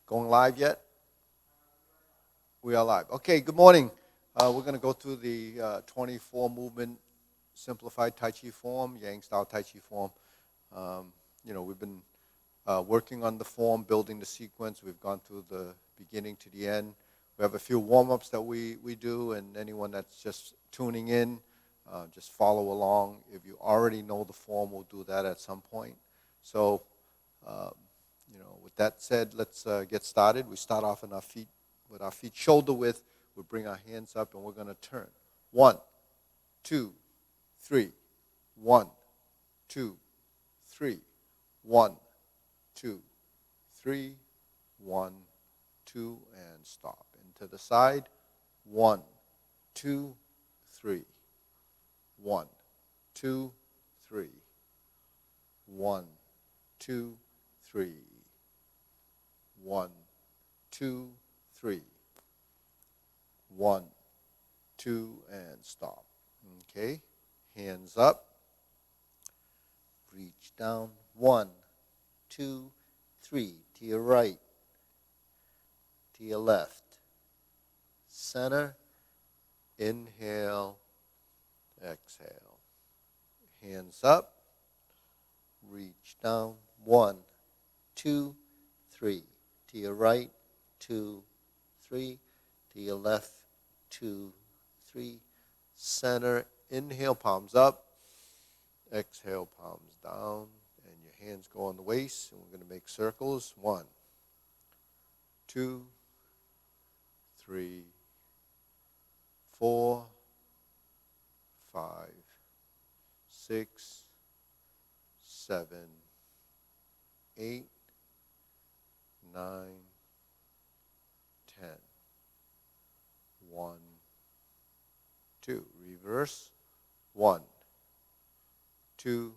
Going live yet? We are live. Okay, good morning. We're going to go through the 24 movement simplified Tai Chi form, Yang style Tai Chi form. We've been working on the form, building the sequence. We've gone through the beginning to the end. We have a few warm-ups that we do, and anyone that's just tuning in, just follow along. If you already know the form, we'll do that at some point. So, with that said, let's get started. We start off on our feet, with our feet shoulder width. We bring our hands up, and we're going to turn. 1, 2, 3. 1, 2, 3. 1, 2, 3. 1, 2, and stop. And to the side. 1, 2, 3. 1, 2, 3. 1, 2, 3. 1, 2, 3. 1, 2, and stop. Okay, hands up. Reach down. 1, 2, 3. To your right. To your left. Center. Inhale. Exhale. Hands up. Reach down. 1, 2, 3. To your right. 2, 3. To your left. 2, 3. Center. Inhale, palms up. Exhale, palms down. And your hands go on the waist. And we're going to make circles. 1, 2, 3, 4, 5, 6, 7, 8, 9, 10. 1, 2. Reverse. 1, 2,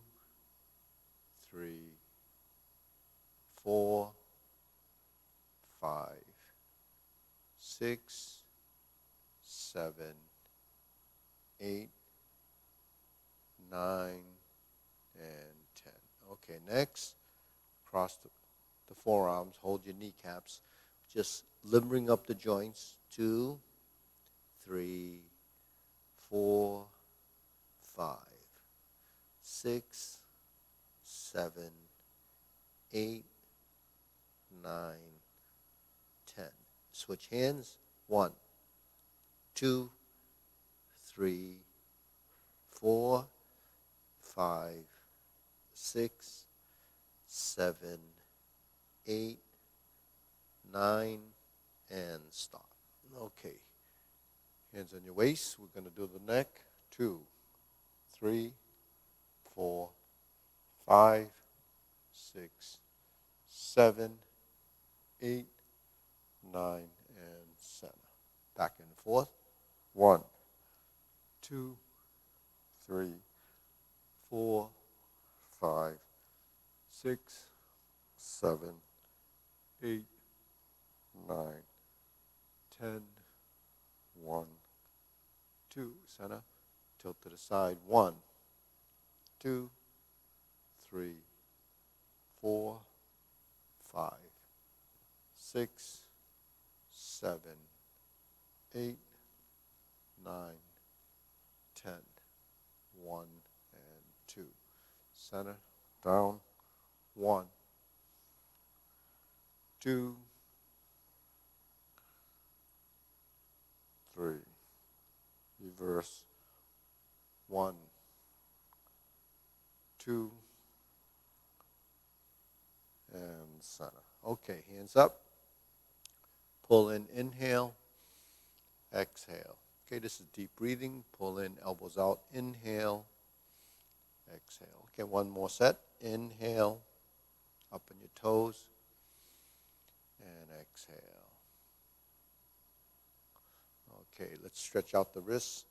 3, 4, 5, 6, 7, 8, 9, and 10. Okay, next, cross the forearms, hold your kneecaps, just limbering up the joints. 2, 3, 4, 5, 6, 7, 8, 9, 10. Switch hands. 1, 2, 3, 4, 5, 6, 7, 8, 9, and stop. Okay. Hands on your waist. We're going to do the neck. 2, 3, 4, 5, 6, 7, 8, 9, and center. Back and forth. 1, 2, 3, 4, 5, 6, 7, 8, 9, 10, 1, 2. Center. Tilt to the side. 1, 2, 3, 4, 5, 6, 7, 8, 9, 10, 1, and 2. Center. Down. 1, 2, 3. Reverse. 1, 2, and center. Okay, hands up. Pull in, inhale, exhale. Okay, this is deep breathing. Pull in, elbows out, inhale, exhale. Okay, one more set. Inhale, up on your toes, and exhale. Okay, let's stretch out the wrists.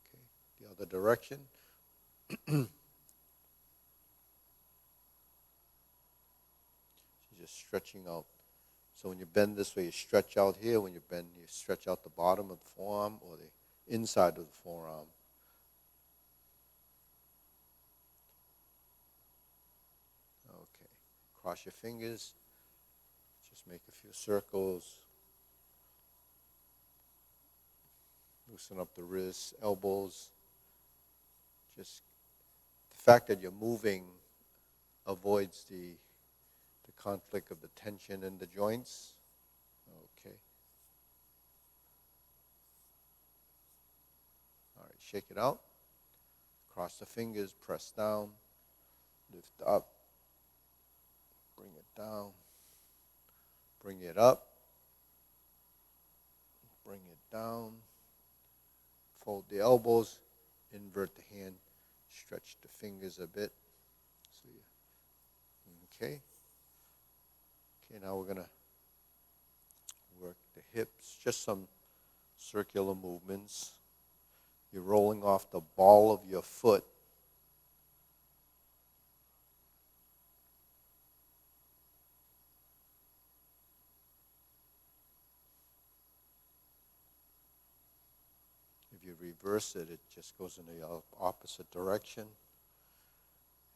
Okay, the other direction. Just stretching out So when you bend this way, you stretch out here. When you bend, you stretch out the bottom of the forearm or the inside of the forearm. Okay. Cross your fingers. Just make a few circles. Loosen up the wrists, elbows. Just the fact that you're moving avoids the conflict of the tension in the joints. Okay. All right, shake it out. Cross the fingers, press down, lift up, bring it down, bring it up, bring it down, fold the elbows, invert the hand, stretch the fingers a bit. So okay. Okay, now we're going to work the hips, just some circular movements. You're rolling off the ball of your foot. If you reverse it, it just goes in the opposite direction.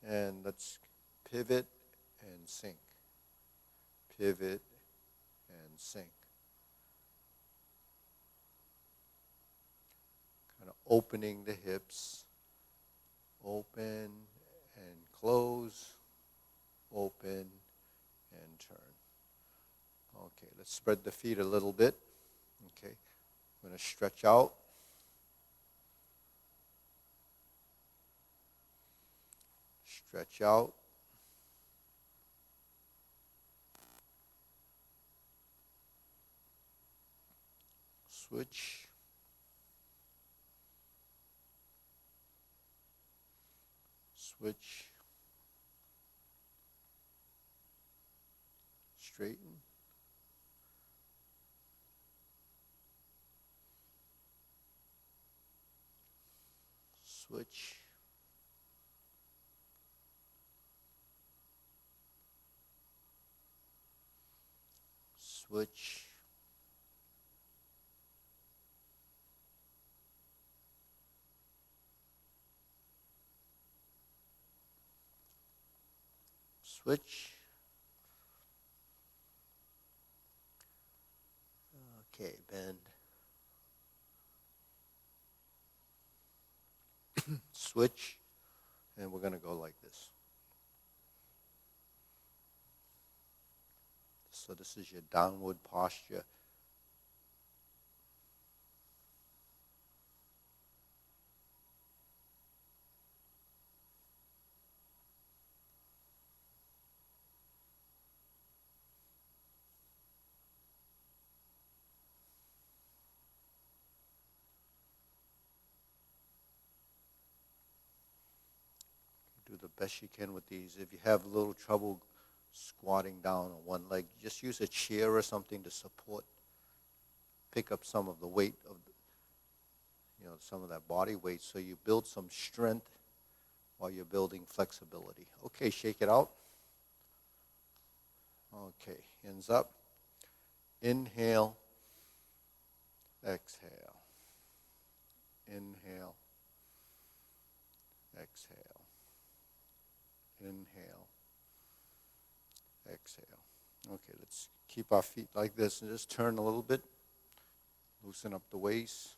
And let's pivot and sink. Pivot and sink. Kind of opening the hips. Open and close. Open and turn. Okay, let's spread the feet a little bit. Okay, I'm going to stretch out. Stretch out. Switch. Switch. Straighten. Switch. Switch. Switch. Okay, bend. Switch. And we're going to go like this. So this is your downward posture. Do the best you can with these. If you have a little trouble squatting down on one leg, just use a chair or something to support. Pick up some of the weight of, some of that body weight, so you build some strength while you're building flexibility. Okay, shake it out. Okay, hands up. Inhale. Exhale. Inhale. Exhale. Inhale. Exhale. Okay, let's keep our feet like this and just turn a little bit. Loosen up the waist.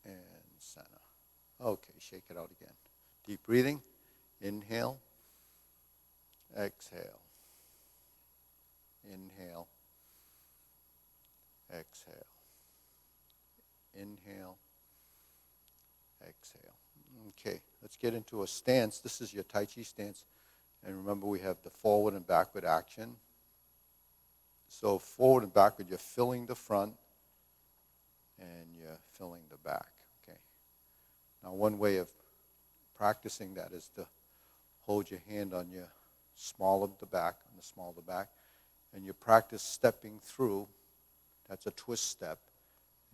And center. Okay, shake it out again. Deep breathing. Inhale. Exhale. Inhale. Exhale. Inhale. Exhale. Okay, let's get into a stance. This is your Tai Chi stance. And remember, we have the forward and backward action. So forward and backward, you're filling the front and you're filling the back. Okay. Now, one way of practicing that is to hold your hand on the small of the back, and you practice stepping through That's a twist step.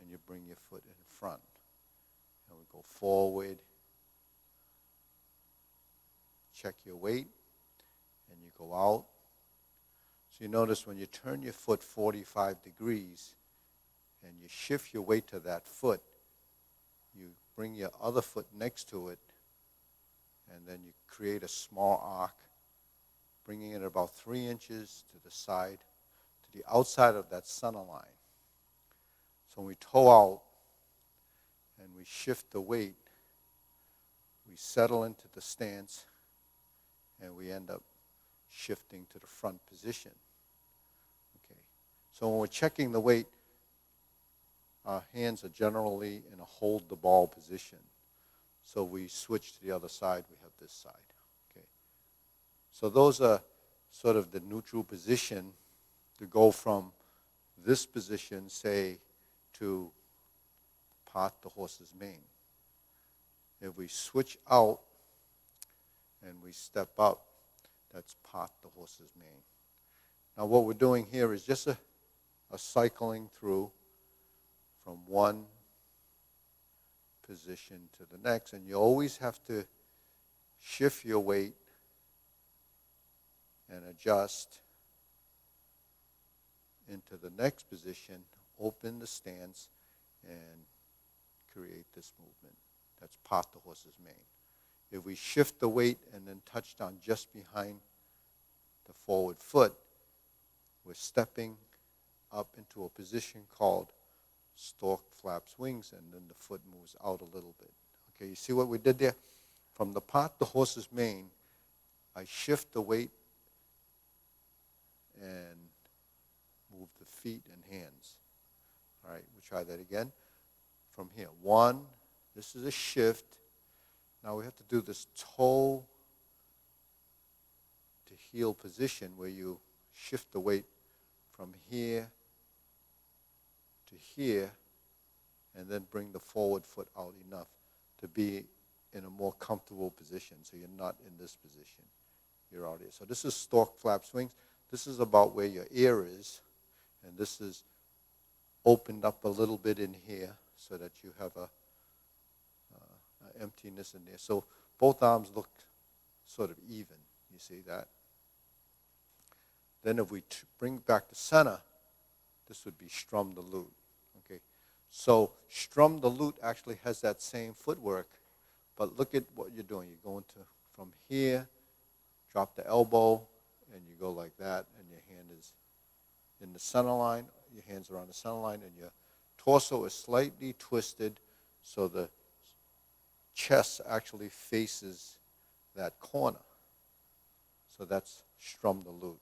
And you bring your foot in front. And we go forward. Check your weight. And you go out. So you notice when you turn your foot 45 degrees and you shift your weight to that foot, you bring your other foot next to it, and then you create a small arc, bringing it about 3 inches to the side, to the outside of that center line. So when we toe out and we shift the weight, we settle into the stance, and we end up shifting to the front position. Okay. So when we're checking the weight, our hands are generally in a hold the ball position. So we switch to the other side, we have this side. Okay. So those are sort of the neutral position to go from this position, say, to part the horse's mane. If we switch out and we step up, that's part the horse's mane. Now what we're doing here is just a cycling through from one position to the next, and you always have to shift your weight and adjust into the next position, open the stance, and create this movement. That's part the horse's mane. If we shift the weight and then touch down just behind the forward foot, we're stepping up into a position called stork flaps wings, and then the foot moves out a little bit. Okay, you see what we did there? From the part the horse's mane, I shift the weight and move the feet and hands. All right, we'll try that again. From here, 1, this is a shift. Now we have to do this toe to heel position where you shift the weight from here to here, and then bring the forward foot out enough to be in a more comfortable position. So you're not in this position. You're out here. So this is stork flap swings. This is about where your ear is, and this is opened up a little bit in here so that you have a emptiness in there. So both arms look sort of even. You see that? Then if we bring back the center, this would be strum the lute. Okay, so strum the lute actually has that same footwork, but look at what you're doing. You're going from here, drop the elbow, and you go like that, and your hand is in the center line. Your hands are on the center line, and your torso is slightly twisted, so the chest actually faces that corner. So that's strum the lute.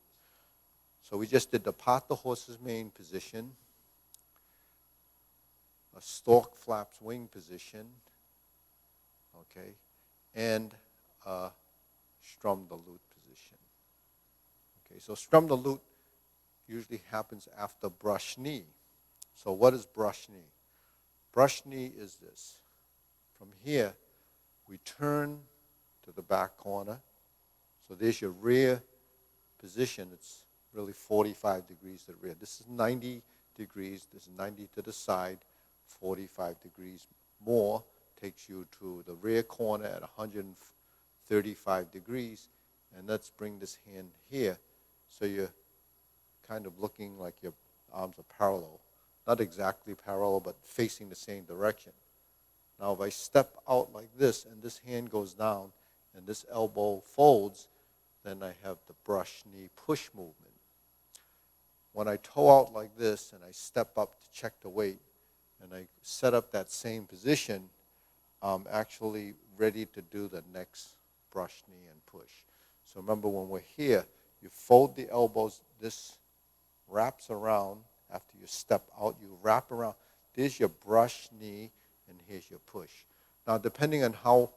So we just did the part the horse's mane position, a stork flaps wing position, okay, and a strum the lute position. Okay, so strum the lute usually happens after brush knee. So what is brush knee? Brush knee is this. From here, we turn to the back corner. So there's your rear position. It's really 45 degrees to the rear. This is 90 degrees. This is 90 to the side. 45 degrees more takes you to the rear corner at 135 degrees. And let's bring this hand here. So you're kind of looking like your arms are parallel. Not exactly parallel, but facing the same direction. Now if I step out like this and this hand goes down and this elbow folds, then I have the brush knee push movement. When I toe out like this and I step up to check the weight and I set up that same position, I'm actually ready to do the next brush knee and push. So remember, when we're here, you fold the elbows, this wraps around. After you step out, you wrap around. There's your brush knee, and here's your push. Now, depending on how,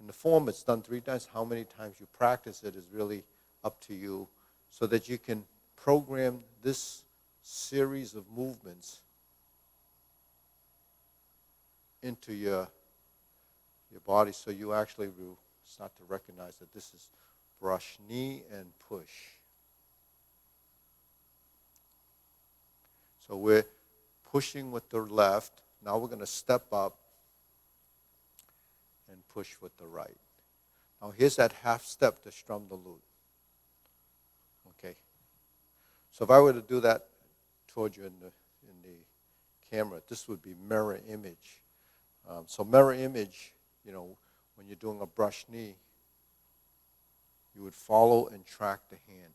in the form it's done 3 times, how many times you practice it is really up to you, so that you can program this series of movements into your body, so you actually will start to recognize that this is brush knee and push. So we're pushing with the left. Now we're going to step up and push with the right. Now here's that half step to strum the lute. Okay. So if I were to do that toward you in the camera, this would be mirror image. So mirror image, when you're doing a brush knee, you would follow and track the hand.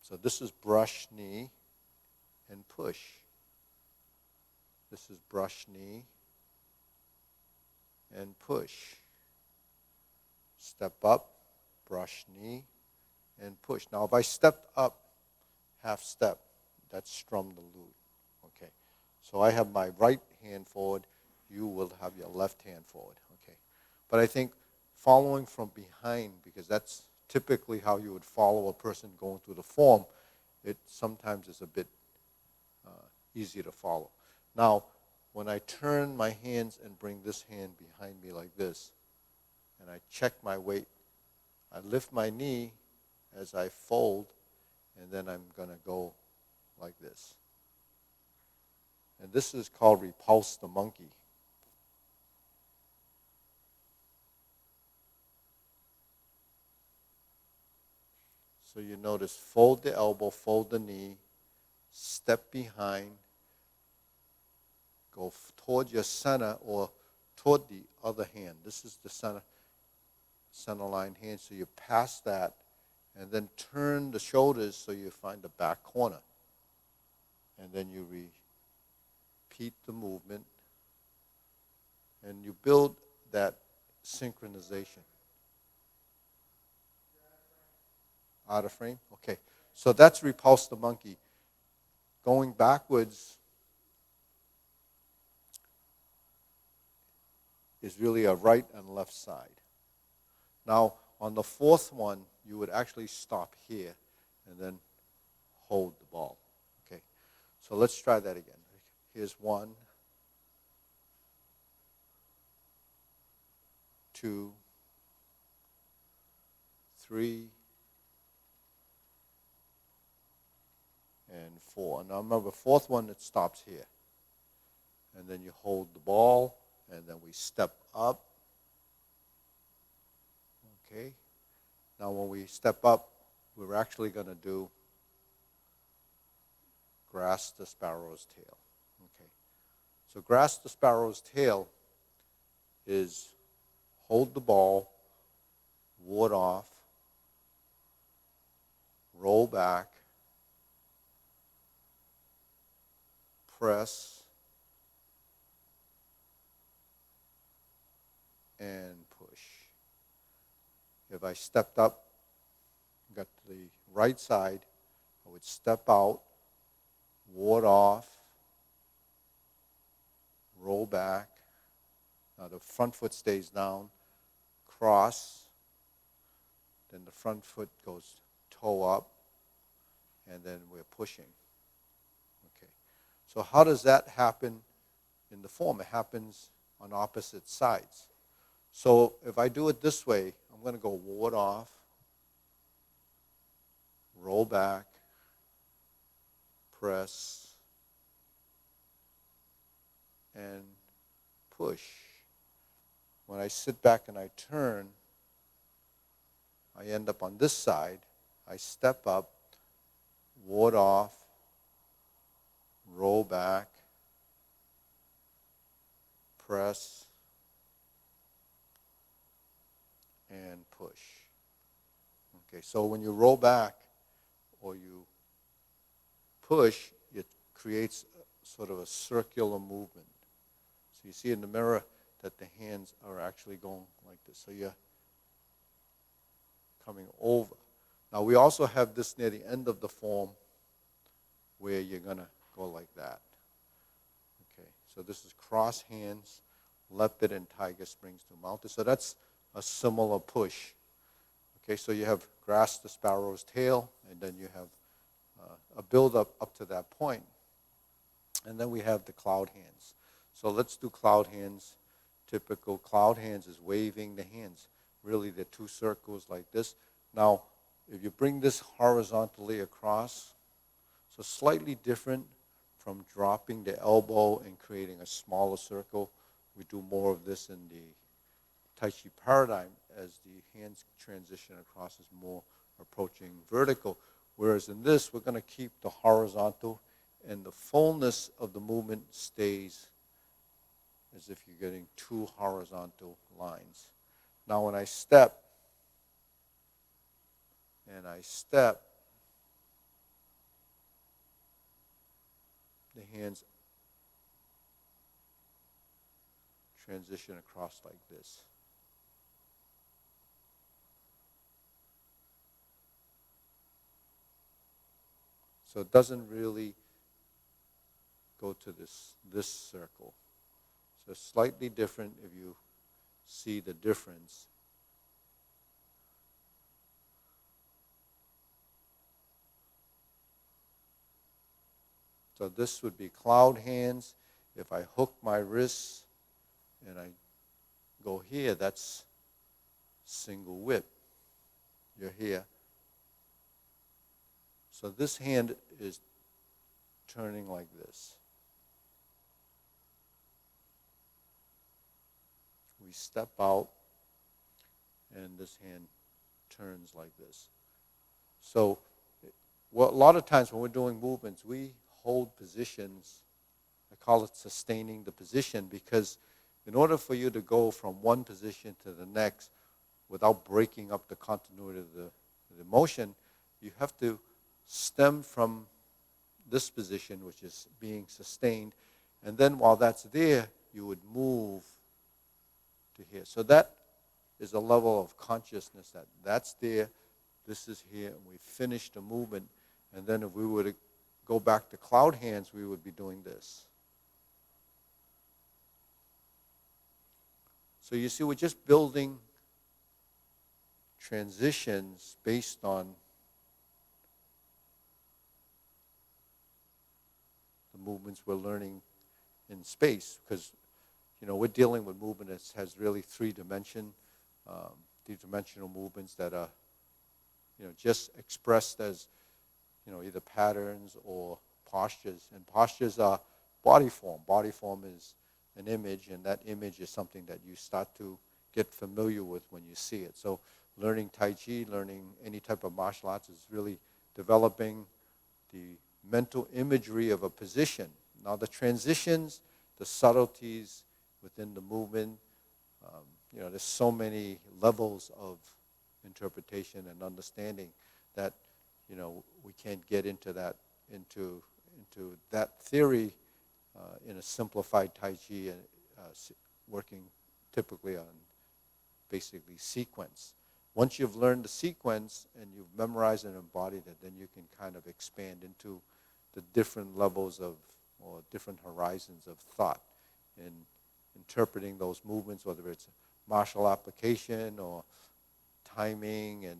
So this is brush knee and push. This is brush knee and push. Step up, brush knee, and push. Now if I stepped up half step, that's strum the lute. Okay. So I have my right hand forward, you will have your left hand forward. Okay. But I think following from behind, because that's typically how you would follow a person going through the form, it sometimes is a bit easier to follow. Now, when I turn my hands and bring this hand behind me like this, and I check my weight, I lift my knee as I fold, and then I'm going to go like this. And this is called Repulse the Monkey. So you notice, fold the elbow, fold the knee, step behind, go toward your center or toward the other hand. This is the center line hand, so you pass that, and then turn the shoulders so you find the back corner. And then you repeat the movement, and you build that synchronization. Out of frame? Okay. So that's Repulse the Monkey. Going backwards is really a right and left side. Now, on the fourth one, you would actually stop here and then hold the ball. Okay. So let's try that again. Here's 1, 2, 3, and 4. Now remember, fourth one, it stops here. And then you hold the ball, and then we step up. Okay. Now when we step up, we're actually going to do grasp the sparrow's tail. Okay. So grasp the sparrow's tail is hold the ball, ward off, roll back, press, and push. If I stepped up, got to the right side, I would step out, ward off, roll back. Now the front foot stays down, cross, then the front foot goes toe up, and then we're pushing. Okay. So how does that happen in the form? It happens on opposite sides. So if I do it this way, I'm going to go ward off, roll back, press, and push. When I sit back and I turn, I end up on this side. I step up, ward off, roll back, press, and push. Okay, so when you roll back or you push, it creates sort of a circular movement. So you see in the mirror that the hands are actually going like this. So you're coming over. Now we also have this near the end of the form where you're going to go like that. Okay, so this is cross hands, leopard and tiger springs to mounted. So that's a similar push. Okay, so you have grasp the sparrow's tail, and then you have a build-up up to that point. And then we have the cloud hands. So let's do cloud hands. Typical cloud hands is waving the hands. Really, they're two circles like this. Now, if you bring this horizontally across, so slightly different from dropping the elbow and creating a smaller circle. We do more of this in the Tai Chi paradigm as the hands transition across is more approaching vertical. Whereas in this, we're going to keep the horizontal, and the fullness of the movement stays as if you're getting two horizontal lines. Now when I step, and I step, the hands transition across like this. So it doesn't really go to this circle. So slightly different if you see the difference. So this would be cloud hands. If I hook my wrists and I go here, that's single whip. You're here. So this hand is turning like this. We step out, and this hand turns like this. So a lot of times when we're doing movements, we hold positions. I call it sustaining the position, because in order for you to go from one position to the next without breaking up the continuity of the motion, you have to stem from this position, which is being sustained, and then while that's there, you would move to here. So that is a level of consciousness that's there, this is here, and we finish the movement. And then if we were to go back to cloud hands, we would be doing this. So you see, we're just building transitions based on the movements we're learning in space, because we're dealing with movement that has really three-dimensional movements that are just expressed as either patterns or postures. And postures are body form. Body form is an image, and that image is something that you start to get familiar with when you see it. So learning Tai Chi, learning any type of martial arts is really developing the mental imagery of a position. Now the transitions, the subtleties within the movement, there's so many levels of interpretation and understanding that we can't get into that theory in a simplified Tai Chi, working typically on basically sequence. Once you've learned the sequence and you've memorized and embodied it, then you can kind of expand into the different levels of, or different horizons of thought in interpreting those movements, whether it's martial application or timing and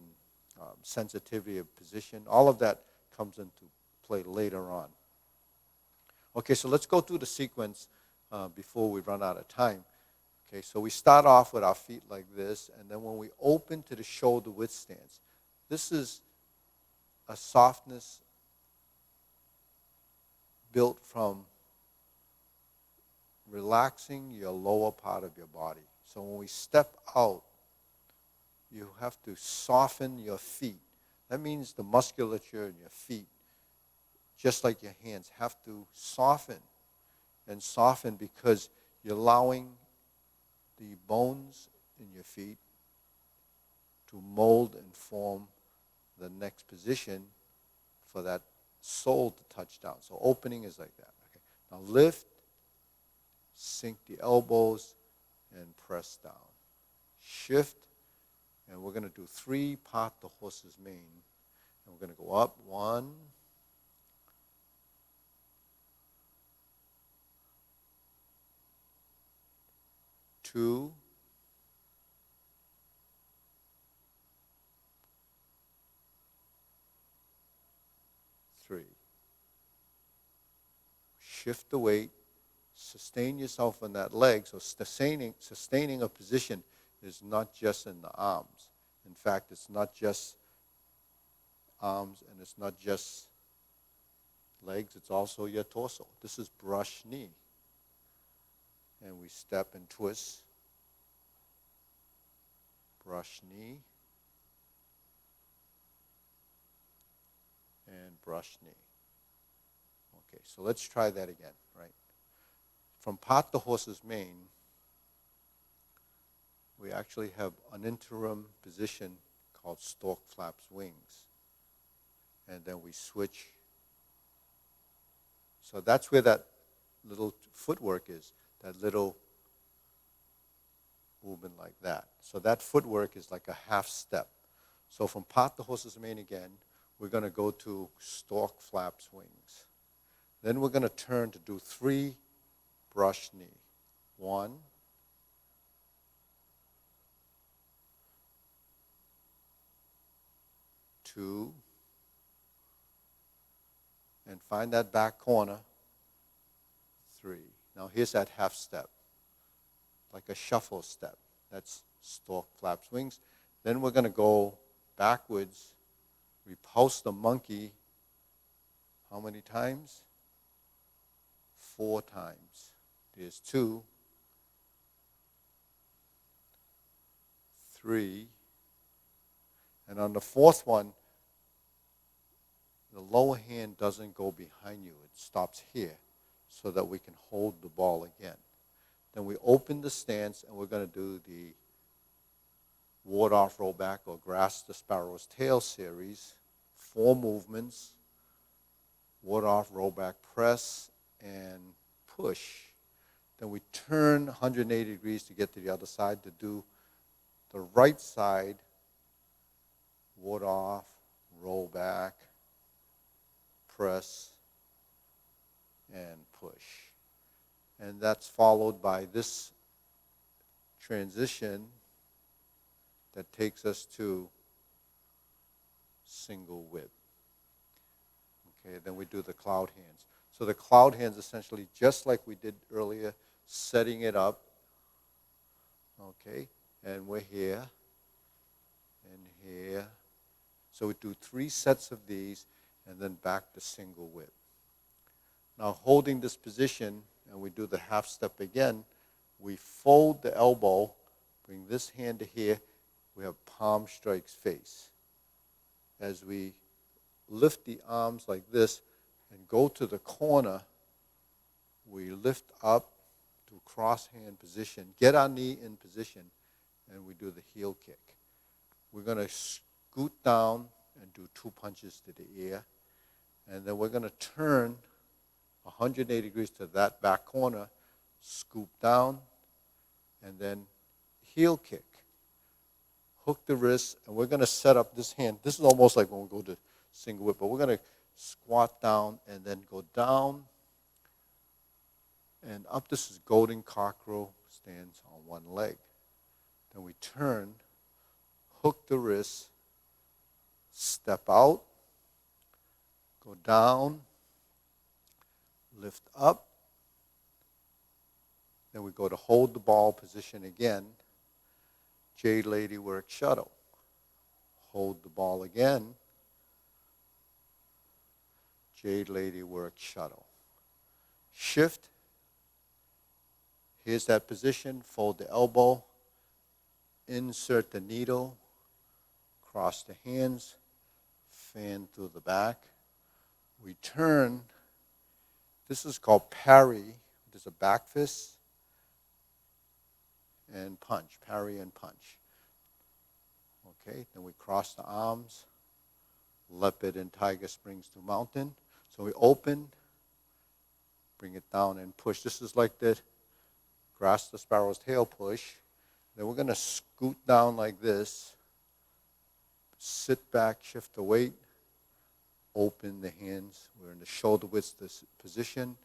sensitivity of position. All of that comes into play later on. Okay, so let's go through the sequence before we run out of time. Okay, so we start off with our feet like this, and then when we open to the shoulder width stance, this is a softness built from relaxing your lower part of your body. So when we step out, you have to soften your feet. That means the musculature in your feet, just like your hands, have to soften. And soften because you're allowing the bones in your feet to mold and form the next position for that sole to touch down. So opening is like that. Okay. Now lift, sink the elbows, and press down. Shift, and we're going to do 3 part the horse's mane. And we're going to go up, 1, 2, 3. Shift the weight, sustain yourself on that leg. So sustaining a position is not just in the arms. In fact, it's not just arms, and it's not just legs, it's also your torso. This is brush knee. And we step and twist. Brush knee. And brush knee. Okay, so let's try that again, right? From part the horse's mane, we actually have an interim position called stork flaps wings. And then we switch. So that's where that little footwork is, that little movement like that. So that footwork is like a half step. So from part the horse's mane again, we're going to go to stork flaps wings. Then we're going to turn to do 3 brush knee. 1, 2, and find that back corner. 3. Now here's that half step, like a shuffle step. That's stork flaps wings. Then we're going to go backwards, repulse the monkey. How many times? 4 times. There's 2, 3, and on the 4th one, the lower hand doesn't go behind you. It stops here so that we can hold the ball again. Then we open the stance, and we're going to do the ward off, roll back, or grasp the sparrow's tail series. 4 movements. Ward off, roll back, press, and push. Then we turn 180 degrees to get to the other side to do the right side. Ward off, roll back, press, and push. And that's followed by this transition that takes us to single whip. Okay, then we do the cloud hands. So the cloud hands essentially just like we did earlier, setting it up. Okay, and we're here and here. So we do 3 sets of these and then back to single whip. Now holding this position, and we do the half step again, we fold the elbow, bring this hand to here, we have palm strikes face. As we lift the arms like this and go to the corner, we lift up to cross hand position, get our knee in position, and we do the heel kick. We're going to scoot down and do 2 punches to the ear, and then we're going to turn 180 degrees to that back corner, scoop down, and then heel kick. Hook the wrist, and we're going to set up this hand. This is almost like when we go to single whip, but we're going to squat down and then go down and up. This is golden cockerel stance on one leg. Then we turn, hook the wrist, step out, go down, lift up. Then we go to hold the ball position again. Jade Lady work shuttle. Hold the ball again. Jade Lady work shuttle. Shift. Here's that position. Fold the elbow. Insert the needle. Cross the hands. Fan through the back. We turn. This is called parry. There's a back fist and punch. Parry and punch. Okay, then we cross the arms. Leopard and tiger springs to mountain. So we open, bring it down and push. This is like the grasp the sparrow's tail push. Then we're going to scoot down like this. Sit back, shift the weight. Open the hands. We're in the shoulder width position.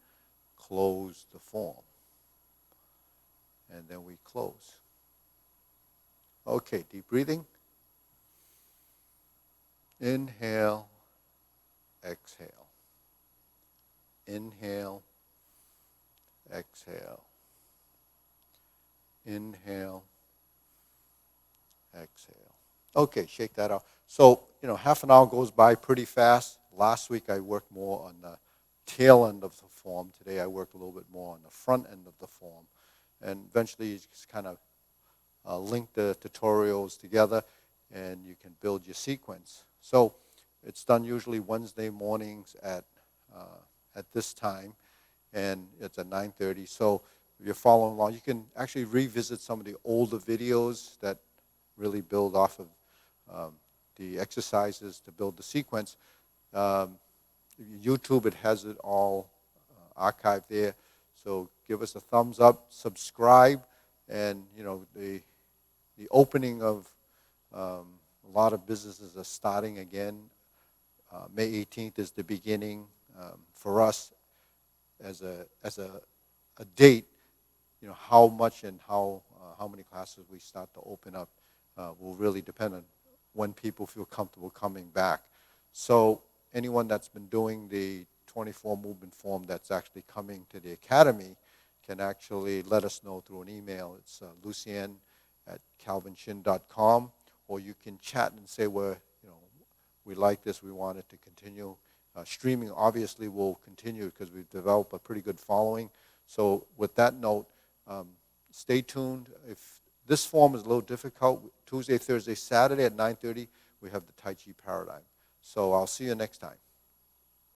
Close the form. And then we close. Okay, deep breathing. Inhale, exhale. Inhale, exhale. Inhale, exhale. Okay, shake that out. So, half an hour goes by pretty fast. Last week I worked more on the tail end of the form. Today I worked a little bit more on the front end of the form. And eventually you just kind of link the tutorials together and you can build your sequence. So it's done usually Wednesday mornings at this time, and it's at 9:30. So if you're following along, you can actually revisit some of the older videos that really build off of the exercises to build the sequence. Um, YouTube, it has it all archived there. So give us a thumbs up, subscribe, and the opening of a lot of businesses are starting again. May 18th is the beginning. For us, as a date, how much and how many classes we start to open up will really depend on when people feel comfortable coming back. So anyone that's been doing the 24 movement form that's actually coming to the academy can actually let us know through an email. It's lucien@calvinshin.com, or you can chat and say, we like this, we want it to continue. Streaming obviously will continue because we've developed a pretty good following. So with that note, stay tuned. If this form is a little difficult, Tuesday, Thursday, Saturday at 9:30, we have the Tai Chi Paradigm. So I'll see you next time.